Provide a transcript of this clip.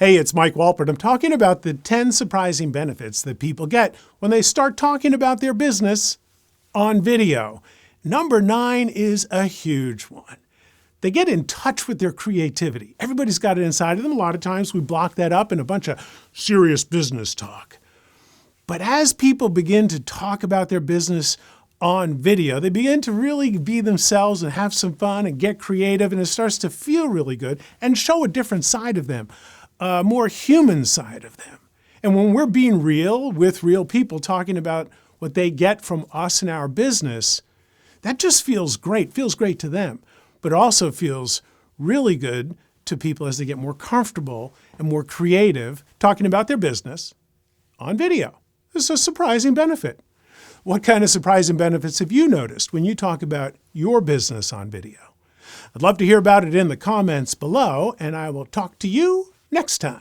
Hey, it's Mike Walpert. I'm talking about the 10 surprising benefits that people get when they start talking about their business on video. Number 9 is a huge one. They get in touch with their creativity. Everybody's got it inside of them. A lot of times we block that up in a bunch of serious business talk. But as people begin to talk about their business on video, they begin to really be themselves and have some fun and get creative, and it starts to feel really good and show a different side of them. A more human side of them. And when we're being real with real people talking about what they get from us in our business, that just feels great to them, but also feels really good to people as they get more comfortable and more creative talking about their business on video. This is a surprising benefit. What kind of surprising benefits have you noticed when you talk about your business on video? I'd love to hear about it in the comments below, and I will talk to you next time.